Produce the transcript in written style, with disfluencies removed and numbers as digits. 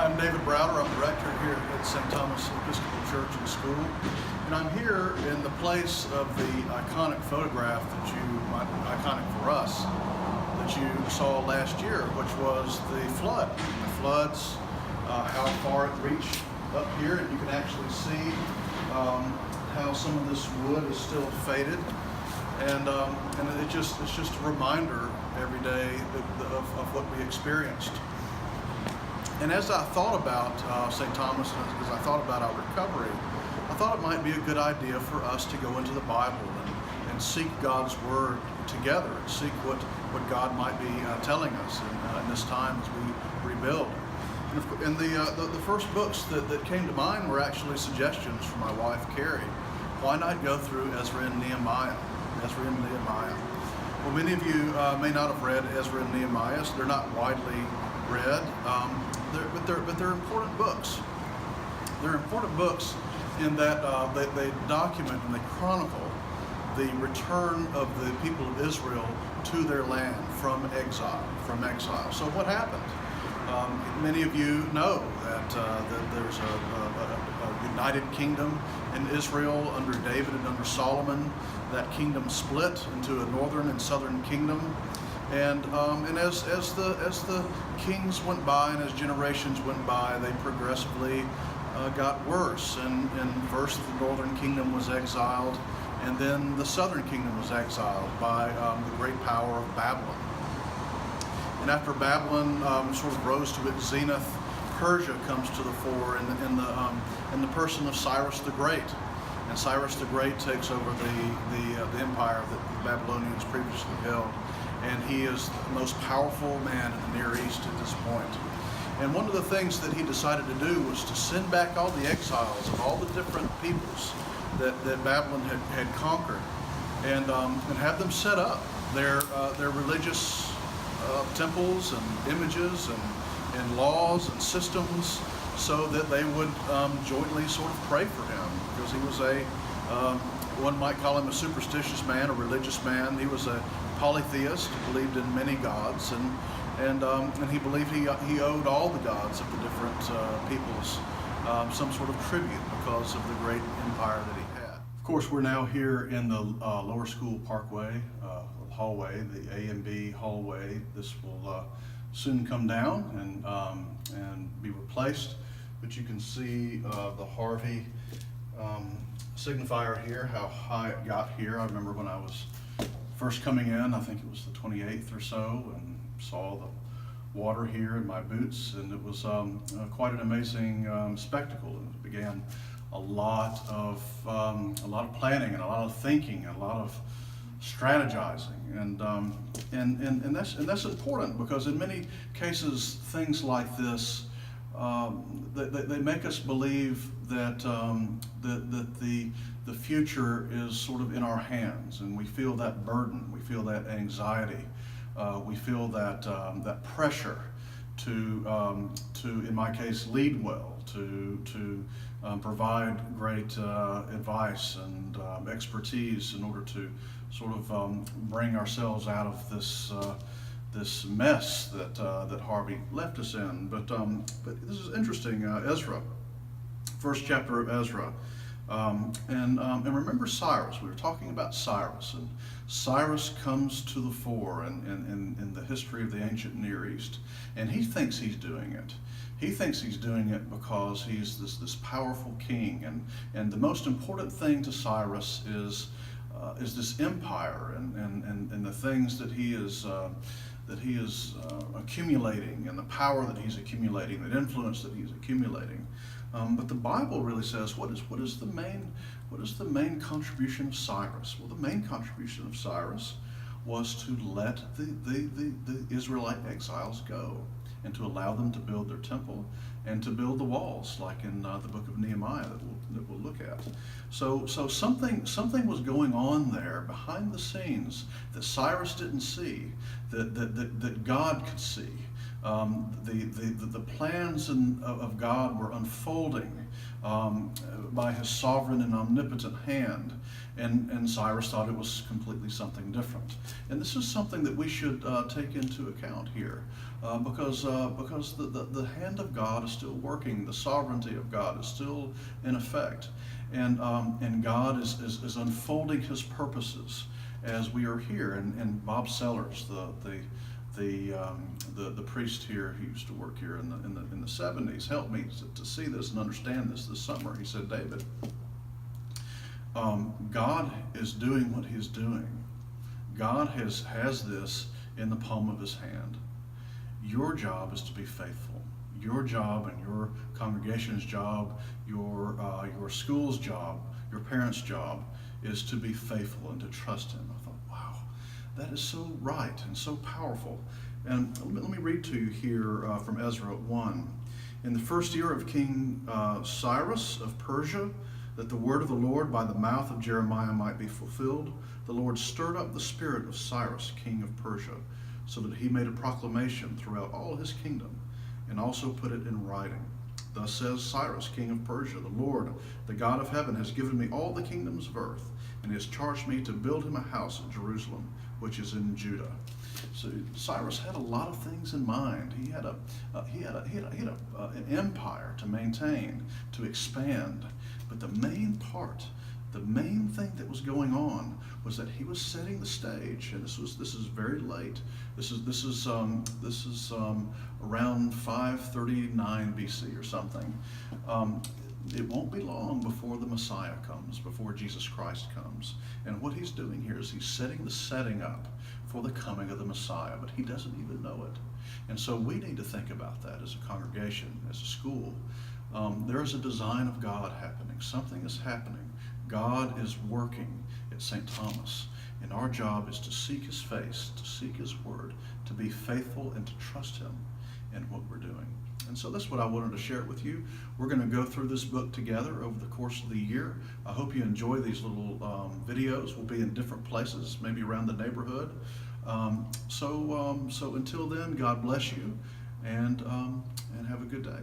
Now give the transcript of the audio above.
I'm David Browder. I'm the rector here at St. Thomas Episcopal Church and School. And I'm here in the place of the iconic photograph iconic for us, that you saw last year, which was the flood. The floods, how far it reached up here, and you can actually see how some of this wood is still faded. And it's just a reminder every day of what we experienced. And as I thought about St. Thomas, and as I thought about our recovery, I thought it might be a good idea for us to go into the Bible and seek God's Word together, and seek what God might be telling us in this time as we rebuild. And the first books that came to mind were actually suggestions from my wife, Carrie. Why not go through Ezra and Nehemiah? Ezra and Nehemiah. Well, many of you may not have read Ezra and Nehemiah, so they're not widely read, but they're important books. They're important books in that they document and they chronicle the return of the people of Israel to their land from exile. So what happened? Many of you know that there's a united kingdom in Israel under David and under Solomon. That kingdom split into a northern and southern kingdom. And as the kings went by and as generations went by, they progressively got worse. And first the northern kingdom was exiled, and then the southern kingdom was exiled by the great power of Babylon. And after Babylon sort of rose to its zenith, Persia comes to the fore in the person of Cyrus the Great. And Cyrus the Great takes over the empire that the Babylonians previously held. And he is the most powerful man in the Near East at this point. And one of the things that he decided to do was to send back all the exiles of all the different peoples that Babylon had conquered, and have them set up their religious temples and images and laws and systems, so that they would jointly sort of pray for him, because he was one might call him a superstitious man, a religious man. He was a polytheist, believed in many gods, and he believed he owed all the gods of the different peoples some sort of tribute because of the great empire that he had. Of course, we're now here in the Lower School Parkway hallway, the A and B hallway. This will soon come down and be replaced, but you can see the Harvey signifier here, how high it got here. I remember when I was first coming in, I think it was the 28th or so, and saw the water here in my boots, and it was quite an amazing spectacle. And it began a lot of planning and a lot of thinking and a lot of strategizing, and that's important, because in many cases things like this they make us believe that the future is sort of in our hands, and we feel that burden, we feel that anxiety, we feel that pressure to in my case lead well, to provide great advice and expertise in order to sort of bring ourselves out of this mess that Harvey left us in. But this is interesting. Ezra, first chapter of Ezra, and remember Cyrus. We were talking about Cyrus, and Cyrus comes to the fore in the history of the ancient Near East, and he thinks he's doing it. He thinks he's doing it because he's this powerful king, and the most important thing to Cyrus is this empire and the things that he is accumulating, and the power that he's accumulating, that influence that he's accumulating. But the Bible really says, what is the main contribution of Cyrus? Well, the main contribution of Cyrus was to let the Israelite exiles go, and to allow them to build their temple and to build the walls, like in the book of Nehemiah that we'll look at. So something was going on there behind the scenes that Cyrus didn't see, that God could see. The plans of God were unfolding by his sovereign and omnipotent hand, And Cyrus thought it was completely something different. And this is something that we should take into account here, because the hand of God is still working, the sovereignty of God is still in effect, and God is unfolding His purposes as we are here. And Bob Sellers, the priest here, he used to work here in the 70s, helped me to see this and understand this summer. He said, David, God is doing what He's doing. God has this in the palm of His hand. Your job is to be faithful. Your job and your congregation's job, your school's job, your parents' job is to be faithful and to trust Him. I thought, wow, that is so right and so powerful. And let me read to you here from Ezra 1. In the first year of King Cyrus of Persia, that the word of the Lord by the mouth of Jeremiah might be fulfilled, the Lord stirred up the spirit of Cyrus, king of Persia, so that he made a proclamation throughout all his kingdom, and also put it in writing. Thus says Cyrus, king of Persia, the Lord, the God of heaven, has given me all the kingdoms of earth, and has charged me to build him a house at Jerusalem, which is in Judah. So Cyrus had a lot of things in mind. He had an empire to maintain, to expand. But the main thing that was going on was that he was setting the stage, and this is very late. This is around 539 BC or something. It won't be long before the Messiah comes, before Jesus Christ comes. And what he's doing here is he's setting the setting up for the coming of the Messiah, but he doesn't even know it. And so we need to think about that as a congregation, as a school. There is a design of God happening. Something is happening. God is working at St. Thomas. And our job is to seek His face, to seek His word, to be faithful and to trust Him in what we're doing. And so that's what I wanted to share with you. We're going to go through this book together over the course of the year. I hope you enjoy these little videos. We'll be in different places, maybe around the neighborhood. So until then, God bless you, and have a good day.